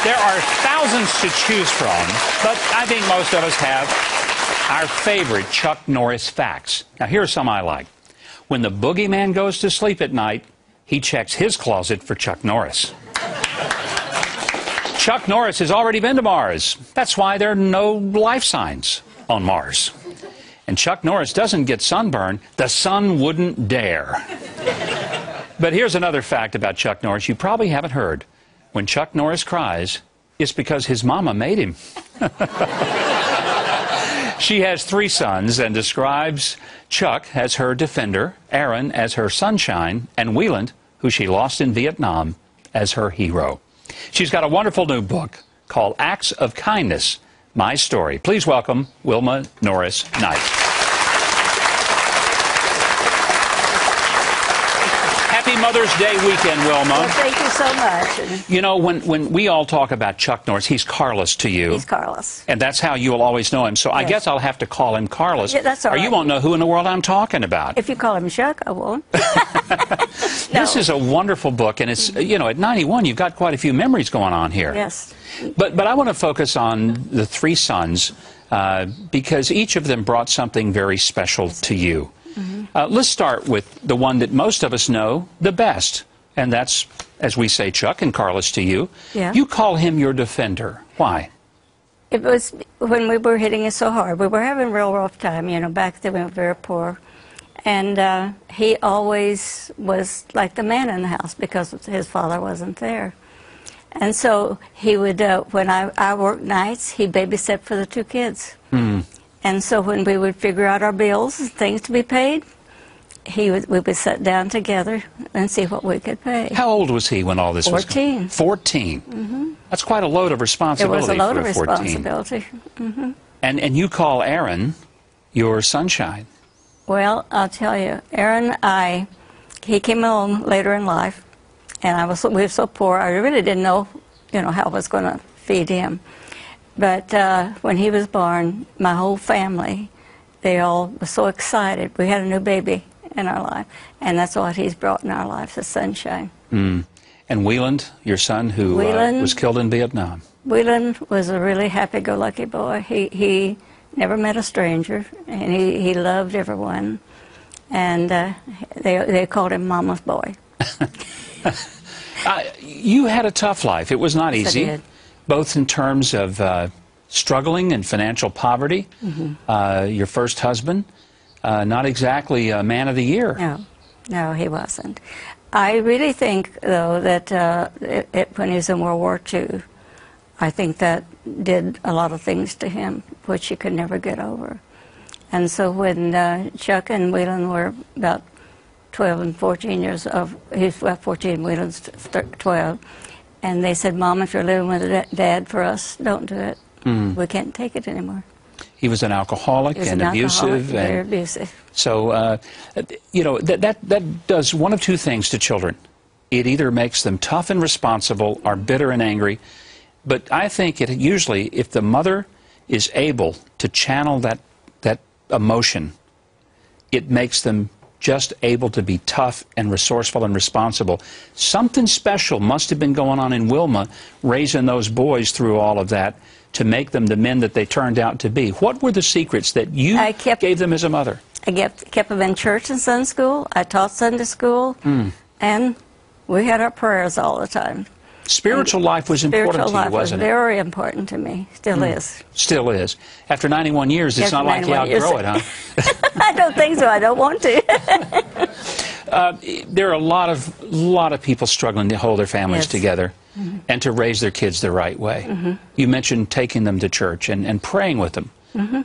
There are thousands to choose from, but I think most of us have our favorite Chuck Norris facts. Now, here are some I like. When the boogeyman goes to sleep at night, he checks his closet for Chuck Norris. Chuck Norris has already been to Mars. That's why there are no life signs on Mars. And Chuck Norris doesn't get sunburn. The sun wouldn't dare. But here's another fact about Chuck Norris you probably haven't heard. When Chuck Norris cries, it's because his mama made him. She has 3 sons and describes Chuck as her defender, Aaron as her sunshine, and Wieland, who she lost in Vietnam, as her hero. She's got a wonderful new book called Acts of Kindness, My Story. Please welcome Wilma Norris Knight. Happy Mother's Day weekend, Wilma. Well, thank you so much. You know, when we all talk about Chuck Norris, he's Carlos to you. He's Carlos. And that's how you'll always know him. So yes. I guess I'll have to call him Carlos. Yeah, that's all or right. you won't know who in the world I'm talking about. If you call him Chuck, I won't. This is a wonderful book, and it's, you know, at 91, you've got quite a few memories going on here. Yes. But I want to focus on the 3 sons because each of them brought something very special to you. Let's start with the one that most of us know the best, and that's, as we say, Chuck and Carlos to you. Yeah. You call him your defender. Why? It was when we were hitting it so hard. We were having a real rough time, you know, back then we were very poor. And he always was like the man in the house because his father wasn't there. And so he would, when I worked nights, he'd babysit for the 2 kids. And so when we would figure out our bills and things to be paid, we would sit down together and see what we could pay. How old was he when all this 14. was going on? 14. That's quite a load of responsibility for a 14. It was a load of responsibility. And you call Aaron your sunshine. Well, I'll tell you, Aaron, he came along later in life, and we were so poor, I really didn't know, you know, how I was going to feed him. But when he was born, my whole family, they all were so excited. We had a new baby in our life, and that's what he's brought in our lives, the sunshine. And Wieland, your son, who was killed in Vietnam. Wieland was a really happy-go-lucky boy. He never met a stranger, and he loved everyone. And they called him Mama's boy. You had a tough life. It was not Yes, easy. I did. Both in terms of struggling and financial poverty. Your first husband, not exactly a man of the year. No, he wasn't. I really think, though, that when he was in World War II, I think that did a lot of things to him, which he could never get over. And so when Chuck and Wieland were about 12 and 14 years of, he's 14, Wieland's 12, and they said, Mom, if you're living with Dad for us, don't do it. We can't take it anymore. He was an alcoholic and abusive. Very abusive. So, you know, that does one of 2 things to children. It either makes them tough and responsible or bitter and angry. But I think it usually, if the mother is able to channel that emotion, it makes them just able to be tough and resourceful and responsible. Something special must have been going on in Wilma, raising those boys through all of that to make them the men that they turned out to be. What were the secrets that you gave them as a mother? I kept them in church and Sunday school. I taught Sunday school. And we had our prayers all the time. Spiritual life was important to you, wasn't it? Spiritual life was very important to me. Still is. Still is. After 91 years, it's not like you outgrow it, huh? I don't think so. I don't want to. There are a lot of people struggling to hold their families together and to raise their kids the right way. You mentioned taking them to church and praying with them.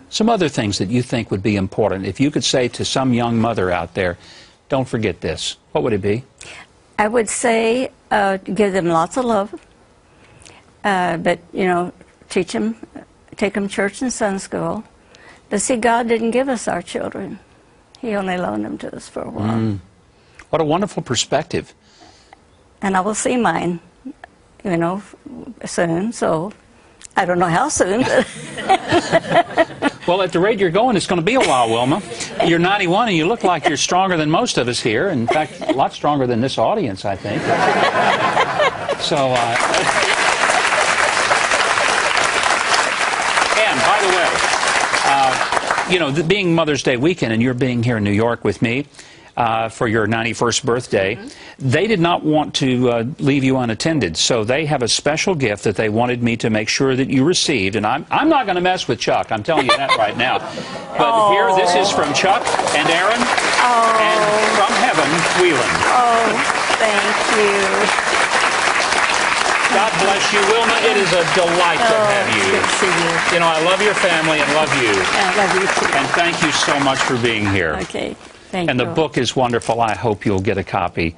Some other things that you think would be important. If you could say to some young mother out there, don't forget this, what would it be? I would say give them lots of love, but, you know, teach them, take them to church and Sunday school. But see, God didn't give us our children. He only loaned them to us for a while. What a wonderful perspective. And I will see mine, you know, soon, so I don't know how soon. Well, at the rate you're going, it's going to be a while, Wilma. You're 91 and you look like you're stronger than most of us here. In fact, a lot stronger than this audience, I think. So, you know, being Mother's Day weekend and you're being here in New York with me for your 91st birthday, they did not want to leave you unattended. So they have a special gift that they wanted me to make sure that you received. And I'm not going to mess with Chuck. I'm telling you that right now. But here, this is from Chuck and Aaron and from heaven, Wheelan. Oh, thank you. God bless you, Wilma. It is a delight to have you. It's good to see you. You know, I love your family and love you. I love you too. And thank you so much for being here. Okay, thank you. And the book is wonderful. I hope you'll get a copy.